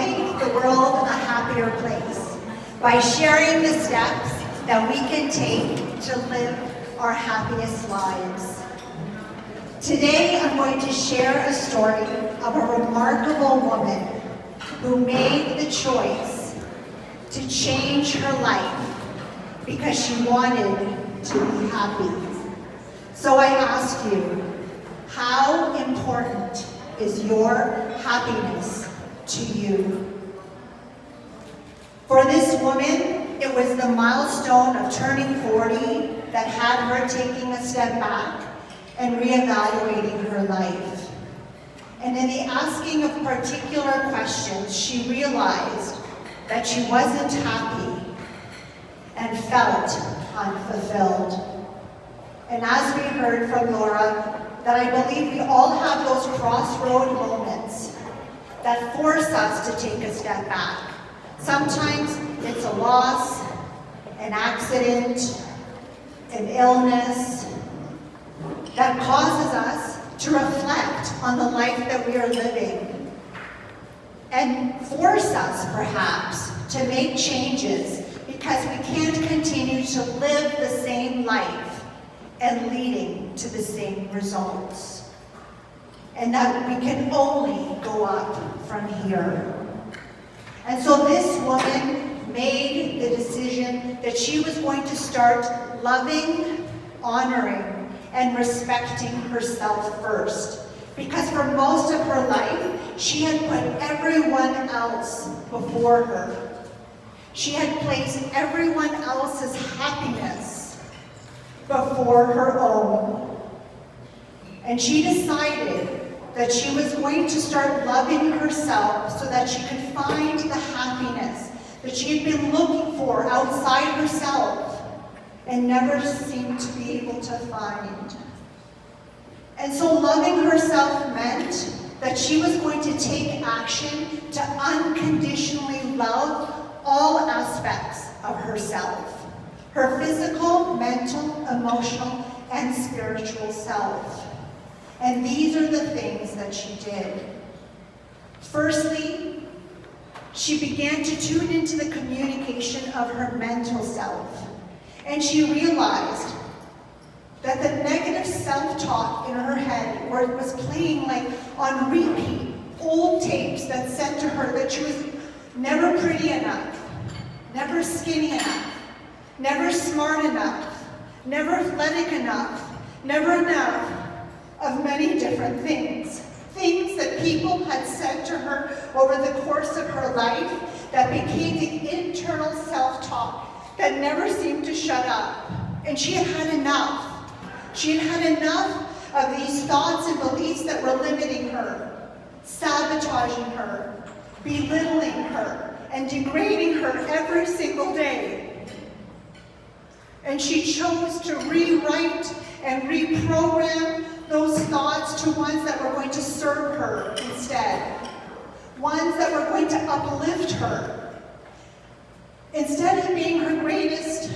make the world a happier place by sharing the steps that we can take to live our happiest lives. Today, I'm going to share a story of a remarkable woman who made the choice to change her life because she wanted to be happy. So I ask you, how important is your happiness to you? For this woman, it was the milestone of turning 40 that had her taking a step back and reevaluating her life. And in the asking of particular questions, she realized that she wasn't happy and felt unfulfilled. And as we heard from Laura, that I believe we all have those crossroad moments that force us to take a step back. Sometimes it's a loss, an accident, an illness that causes us to reflect on the life that we are living and force us, perhaps, to make changes because we can't continue to live the same life and leading to the same results. And that we can only go up from here. And so this woman made the decision that she was going to start loving, honoring, and respecting herself first. Because for most of her life, she had put everyone else before her. She had placed everyone else's happiness before her own. And she decided that she was going to start loving herself so that she could find the happiness that she had been looking for outside herself and never seemed to be able to find. And so loving herself meant that she was going to take action to unconditionally love all aspects of herself. Her physical, mental, emotional, and spiritual self. And these are the things that she did. Firstly, she began to tune into the communication of her mental self. And she realized that the negative self-talk in her head was playing like on repeat, old tapes that said to her that she was never pretty enough, never skinny enough, never smart enough, never athletic enough, never enough of many different things. Things that people had said to her over the course of her life that became the internal self-talk that never seemed to shut up. And she had had enough. She had had enough of these thoughts and beliefs that were limiting her, sabotaging her, belittling her, and degrading her every single day. And she chose to rewrite and reprogram those thoughts to ones that were going to serve her instead. Ones that were going to uplift her. Instead of being her greatest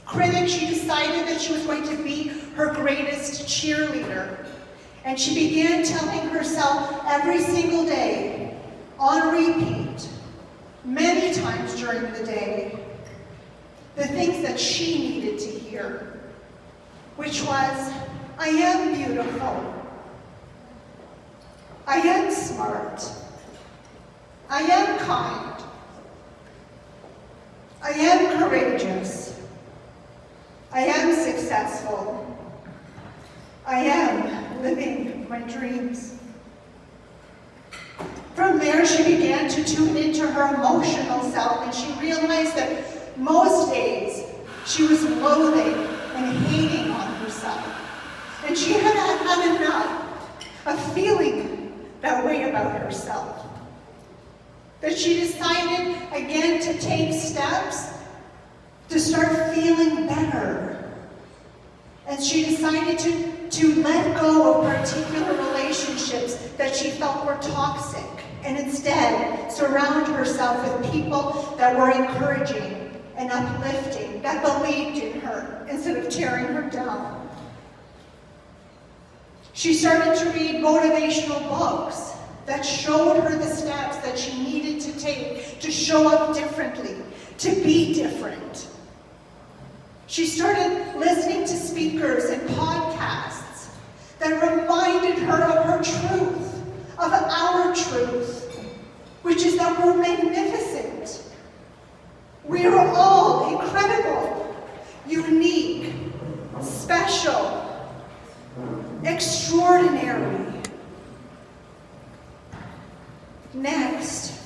critic, she decided that she was going to be her greatest cheerleader. And she began telling herself every single day, on repeat, many times during the day, the things that she needed to hear, which was, I am beautiful, I am smart, I am kind, I am courageous, I am successful, I am living my dreams. From there, she began to tune into her emotional self, and she realized that most days, she was loathing and hating on herself. And she had had enough of feeling that way about herself. That she decided again to take steps to start feeling better. And she decided to let go of particular relationships that she felt were toxic, and instead surround herself with people that were encouraging and uplifting, that believed in her instead of tearing her down. She started to read motivational books that showed her the steps that she needed to take to show up differently, to be different. She started listening to speakers and podcasts that reminded her of her truth, of our truth, which is that we're magnificent. We are all incredible, unique, special, extraordinary. Next,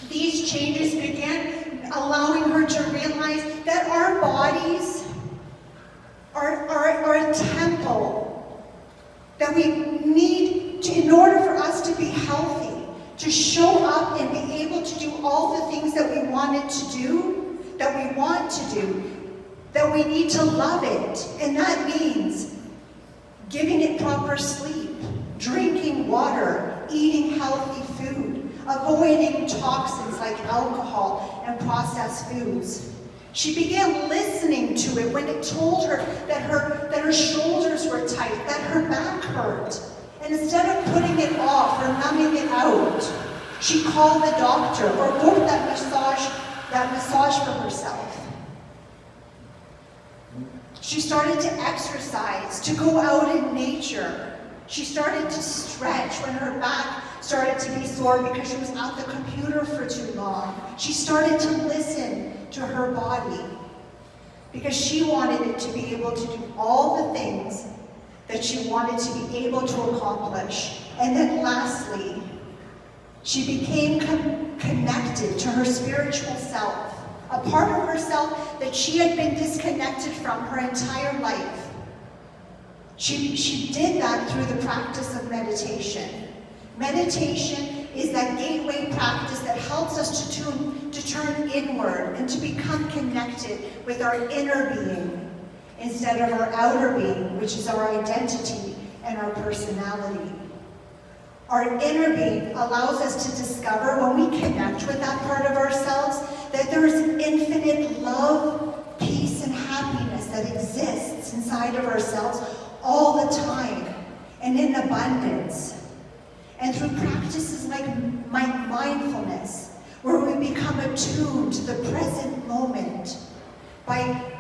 these changes began allowing her to realize that our bodies are a temple that we need to, in order for us to be healthy, to show up and be able to do all the things that we wanted to do, that we want to do, that we need to love it. And that means giving it proper sleep, drinking water, eating healthy food, avoiding toxins like alcohol and processed foods. She began listening to it when it told her that her shoulders were tight, that her back hurt. And instead of putting it off or numbing it out, she called the doctor or booked that massage for herself. She started to exercise, to go out in nature. She started to stretch when her back started to be sore because she was at the computer for too long. She started to listen to her body because she wanted it to be able to do all the things that she wanted to be able to accomplish. And then lastly, she became connected to her spiritual self, a part of herself that she had been disconnected from her entire life. She did that through the practice of meditation. Meditation is that gateway practice that helps us to turn inward and to become connected with our inner being instead of our outer being, which is our identity and our personality. Our inner being allows us to discover, when we connect with that part of ourselves, that there is infinite love, peace, and happiness that exists inside of ourselves all the time and in abundance. And through practices like mindfulness, where we become attuned to the present moment by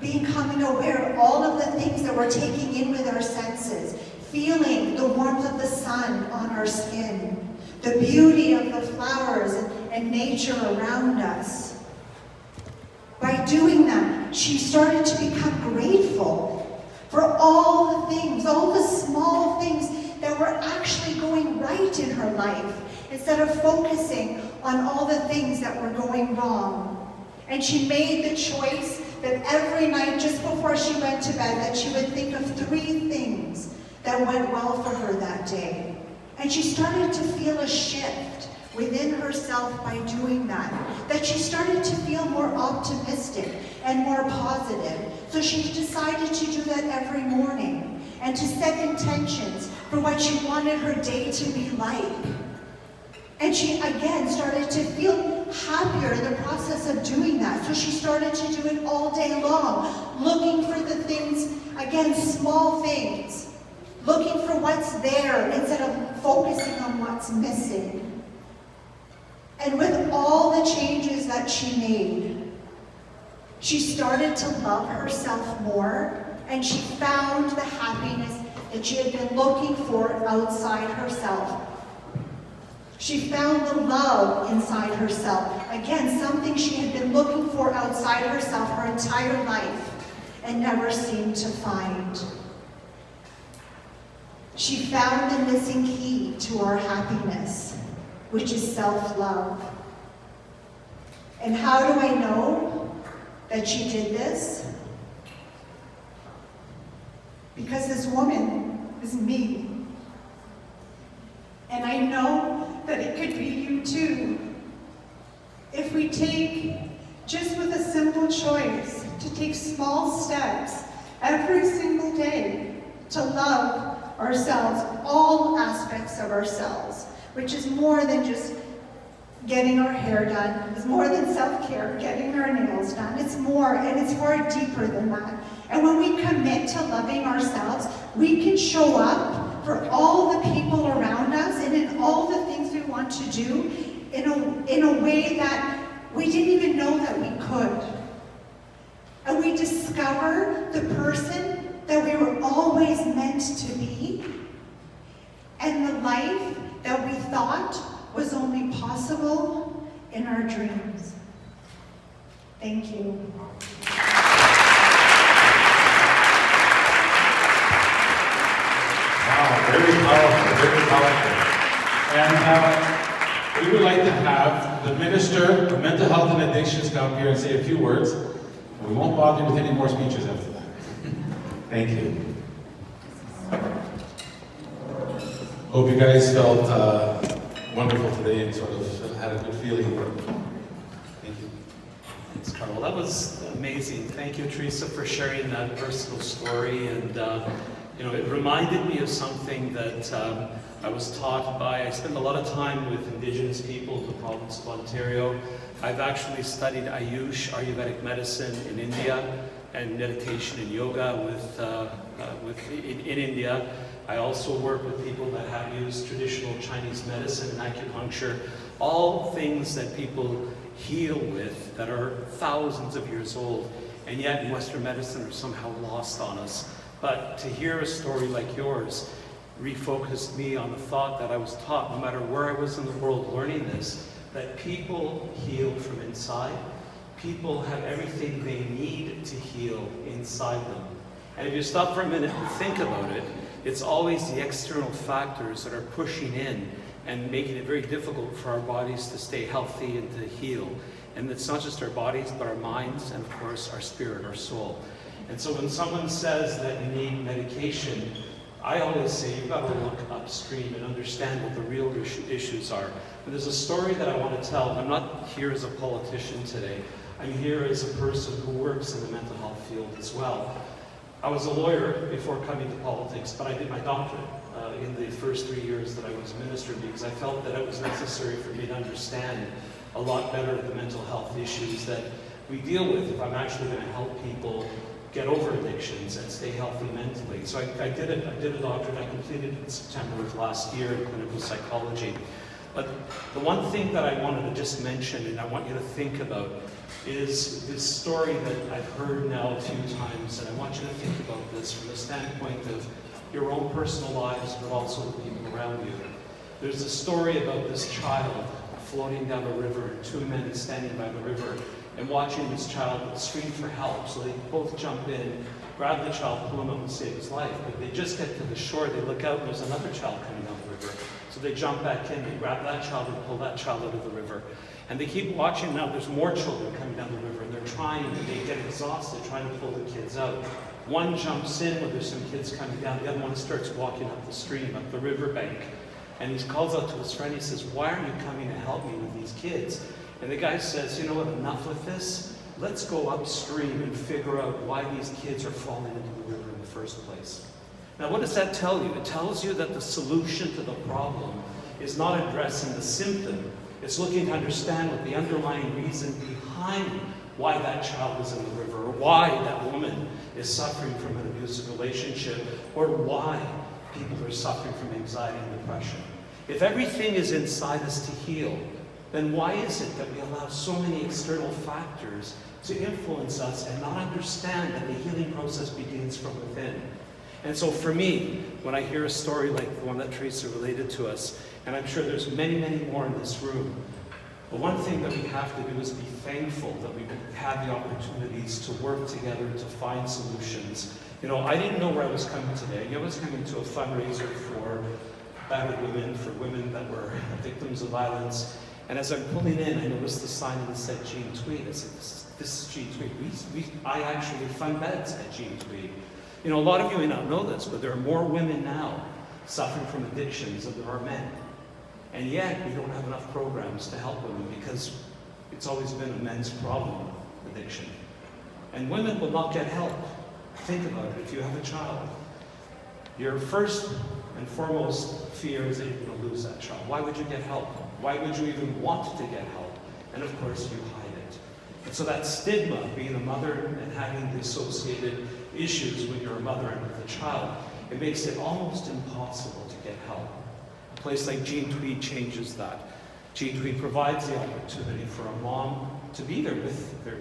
becoming aware of all of the things that we're taking in with our senses, feeling the warmth of the sun on our skin, the beauty of the flowers and nature around us. By doing that, she started to become grateful for all the things, all the small things that were actually going right in her life, instead of focusing on all the things that were going wrong. And she made the choice that every night, just before she went to bed, that she would think of 3 things that went well for her that day. And she started to feel a shift within herself by doing that she started to feel more optimistic and more positive. So she decided to do that every morning and to set intentions for what she wanted her day to be like. And she again started to feel happier in the process of doing that. So she started to do it all day long, looking for the things, again, small things, looking for what's there instead of focusing on what's missing. And with all the changes that she made, she started to love herself more, and she found the happiness that she had been looking for outside herself. She found the love inside herself. Again, something she had been looking for outside herself her entire life and never seemed to find. She found the missing key to our happiness, which is self-love. And how do I know that she did this? Because this woman is me. And I know that it could be you too. If we take, just with a simple choice, to take small steps every single day to love ourselves, all aspects of ourselves, which is more than just getting our hair done. It's more than self-care, getting our nails done. It's more, and it's far deeper than that. And when we commit to loving ourselves, we can show up for all the people around us and in all the things we want to do in a way that we didn't even know that we could. And we discover the person that we were always meant to be, and the life that we thought was only possible in our dreams. Thank you. Wow, very powerful, very powerful. And we would like to have the Minister of Mental Health and Addictions come here and say a few words. We won't bother you with any more speeches after that. Thank you. Hope you guys felt wonderful today and sort of had a good feeling. Thank you. Thanks, Carl. That was amazing. Thank you, Teresa, for sharing that personal story. And it reminded me of something that I was taught by. I spend a lot of time with Indigenous people in the province of Ontario. I've actually studied Ayurvedic medicine in India and meditation and yoga in India. I also work with people that have used traditional Chinese medicine and acupuncture, all things that people heal with that are thousands of years old, and yet in Western medicine are somehow lost on us. But to hear a story like yours refocused me on the thought that I was taught, no matter where I was in the world learning this, that people heal from inside. People have everything they need to heal inside them. And if you stop for a minute and think about it, it's always the external factors that are pushing in and making it very difficult for our bodies to stay healthy and to heal. And it's not just our bodies, but our minds, and of course our spirit, our soul. And so when someone says that you need medication, I always say you've got to look upstream and understand what the real issues are. And there's a story that I want to tell. I'm not here as a politician today. I'm here as a person who works in the mental health field as well. I was a lawyer before coming to politics, but I did my doctorate in the first 3 years that I was minister because I felt that it was necessary for me to understand a lot better the mental health issues that we deal with if I'm actually going to help people get over addictions and stay healthy mentally. So I did a doctorate. I completed it in September of last year in clinical psychology. But the one thing that I wanted to just mention, and I want you to think about, is this story that I've heard now a few times, and I want you to think about this from the standpoint of your own personal lives, but also the people around you. There's a story about this child floating down a river, and two men standing by the river, and watching this child scream for help. So they both jump in, grab the child, pull him up and save his life. But they just get to the shore, they look out, and there's another child coming down the river. So they jump back in, they grab that child and pull that child out of the river. And they keep watching. Now there's more children coming down the river, and they're trying, and they get exhausted trying to pull the kids out. One jumps in when there's some kids coming down, the other one starts walking up the stream, up the riverbank. And he calls out to his friend, he says, "Why aren't you coming to help me with these kids?" And the guy says, "You know what, enough with this. Let's go upstream and figure out why these kids are falling into the river in the first place." Now what does that tell you? It tells you that the solution to the problem is not addressing the symptom. It's looking to understand what the underlying reason behind why that child is in the river, or why that woman is suffering from an abusive relationship, or why people are suffering from anxiety and depression. If everything is inside us to heal, then why is it that we allow so many external factors to influence us and not understand that the healing process begins from within? And so for me, when I hear a story like the one that Teresa related to us, and I'm sure there's many, many more in this room, but one thing that we have to do is be thankful that we have the opportunities to work together to find solutions. You know, I didn't know where I was coming today. I was coming to a fundraiser for battered women, for women that were victims of violence. And as I'm pulling in, I noticed the sign that said Jean Tweed. I said, this is Jean Tweed. I actually fund beds at Jean Tweed. You know, a lot of you may not know this, but there are more women now suffering from addictions than there are men. And yet, we don't have enough programs to help women because it's always been a men's problem, addiction. And women will not get help. Think about it. If you have a child, your first and foremost fear is that you're going to lose that child. Why would you get help? Why would you even want to get help? And of course, you hide it. And so that stigma, being a mother and having the associated issues when you're a mother and with a child, it makes it almost impossible to get help. A place like Tweed changes that. Tweed provides the opportunity for a mom to be there with their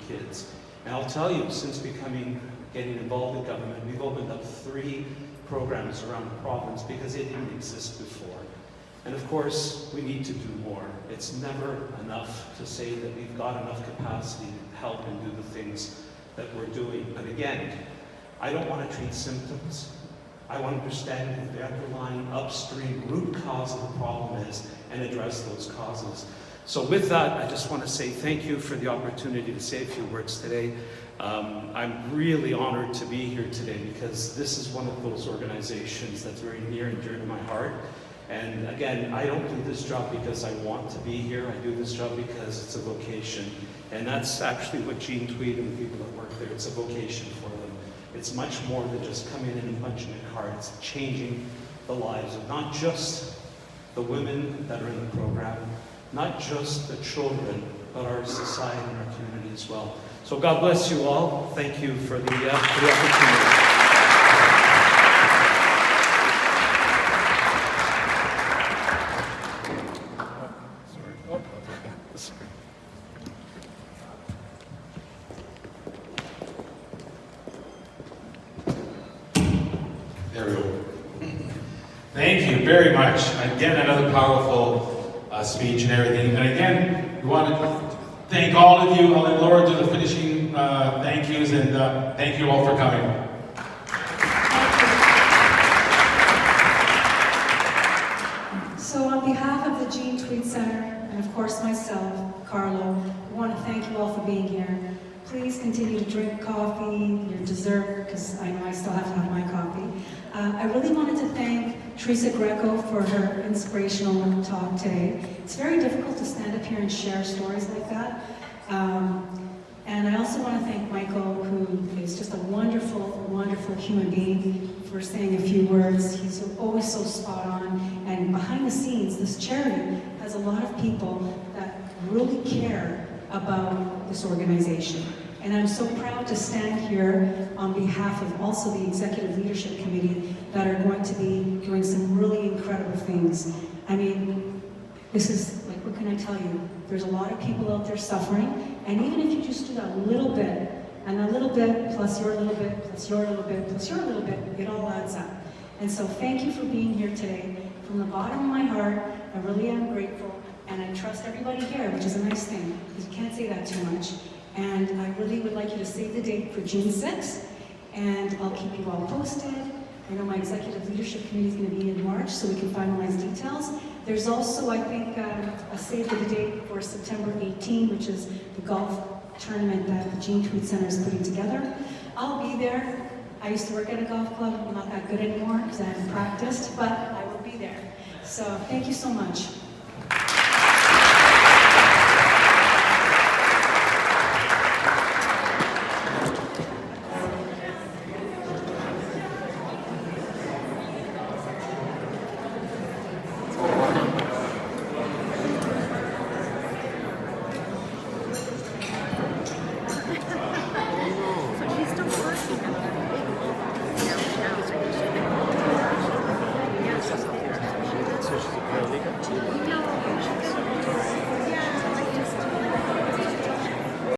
kids. And I'll tell you, since getting involved in government, we've opened up 3 programs around the province because it didn't exist before. And of course, we need to do more. It's never enough to say that we've got enough capacity to help and do the things that we're doing. But again, I don't want to treat symptoms. I want to understand what the underlying upstream root cause of the problem is and address those causes. So with that, I just want to say thank you for the opportunity to say a few words today. I'm really honored to be here today because this is one of those organizations that's very near and dear to my heart. And again, I don't do this job because I want to be here. I do this job because it's a vocation. And that's actually what Tweed and the people that work there, it's a vocation for them. It's much more than just coming in and punching a card. It's changing the lives of not just the women that are in the program, not just the children, but our society and our community as well. So God bless you all. Thank you for the opportunity. There we go. Thank you very much. Again, another powerful speech and everything. And again, we want to thank all of you. I'll let Laura do the finishing thank yous, and thank you all for coming. So on behalf of the Tweed Center, and of course myself, Carlo, we want to thank you all for being here. Please continue to drink coffee, your dessert, because I know I still have to have my coffee. I really wanted to thank Teresa Greco for her inspirational talk today. It's very difficult to stand up here and share stories like that. And I also want to thank Michael, who is just a wonderful, wonderful human being, for saying a few words. He's always so spot on. And behind the scenes, this charity has a lot of people that really care about this organization. And I'm so proud to stand here on behalf of also the Executive Leadership Committee that are going to be doing some really incredible things. I mean, this is, like, what can I tell you? There's a lot of people out there suffering, and even if you just do that little bit, and a little bit, plus your little bit, plus your little bit, plus your little bit, it all adds up. And so thank you for being here today. From the bottom of my heart, I really am grateful, and I trust everybody here, which is a nice thing, because you can't say that too much. And I really would like you to save the date for June 6th, and I'll keep you all posted. I know my Executive Leadership Committee is going to be in March, so we can finalize details. There's also, I think, a save the date for September 18, which is the golf tournament that the Tweed Center is putting together. I'll be there. I used to work at a golf club. I'm not that good anymore because I haven't practiced, but I will be there. So thank you so much.